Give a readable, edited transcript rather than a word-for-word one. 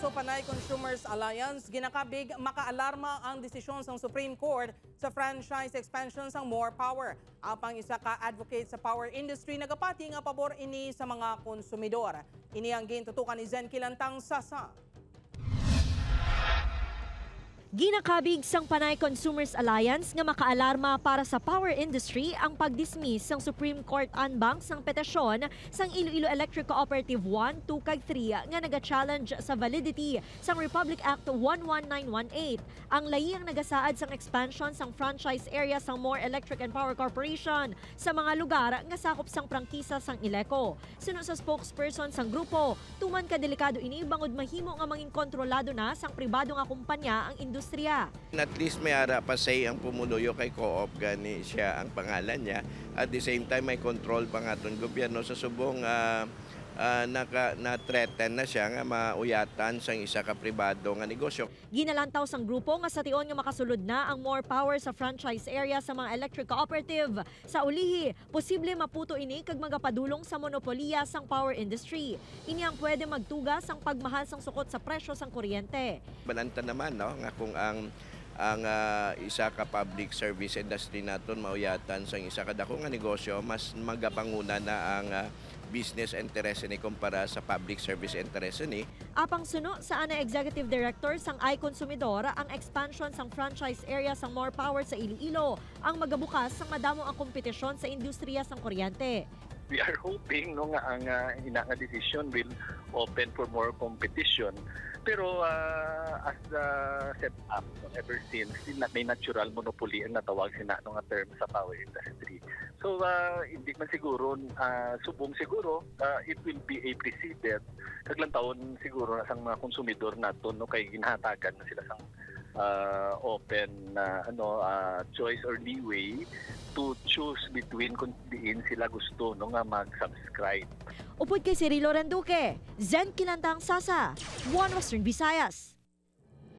Puso Panay Consumers Alliance, ginakabig makaalarma ang desisyon ng Supreme Court sa franchise expansion ng More Power. Apang isa ka advocate sa power industry nagapati nga pabor ini sa mga konsumidor. Ini ang gintutukan ni Zen Kilantang Sasa. Ginakabig sang Panay Consumers Alliance nga makaalarma para sa power industry ang pagdismiss sang Supreme Court anbang sang petisyon sang Iloilo Electric Cooperative 1, 2 kag 3 nga naga-challenge sa validity sang Republic Act 11918. Ang laying nagasaad sang expansion sang franchise area sang More Electric and Power Corporation sa mga lugar nga sakop sang prangkisa sang Ileco. Suno sa spokesperson sang grupo, tuman ka delikado ini bangod mahimo nga mangin kontrolado na sang pribado nga kumpanya ang industriya. At least may ara pa say ang pumunuyo kay Co-op, gani siya ang pangalan niya. At the same time may control pa nga itong gobyerno sa subong na-threaten na siya nga mauyatan sa isa ka pribado nga negosyo. Ginalantaw sang grupo nga sa tion nga makasulod na ang More Power sa franchise area sa mga electric cooperative. Sa ulihi, posible maputo ini kag magapadulong sa monopoliya sang power industry. Ini ang pwede magtugas ang pagmahal sang sukot sa presyo sang kuryente. Bananta naman no nga kung ang isa ka public service industry naton mauyatan sa isa ka dako nga negosyo, mas magapanguna na ang business interest ni kumpara sa public service interest ni. Apang suno sa ana Executive Director sang iConsumidor, ang expansion sang franchise area sang More Power sa Iloilo ang magabukas sang madamo ang kompetisyon sa industriya sang kuryente. We are hoping no nga ang ina nga decision will open for more competition. Pero as the setup ever since may natural monopoly ang natawag sina nga term sa power industry. So hindi man siguro subong siguro it will be a precedent kaglang taon siguro sang mga konsumidor naton no kay ginhatagan na sila sang open choice or leeway to choose between kung diin sila gusto no nga mag-subscribe. Upod kay Cirilo Renduque, Zen Kilantang Sasa, One Western Visayas.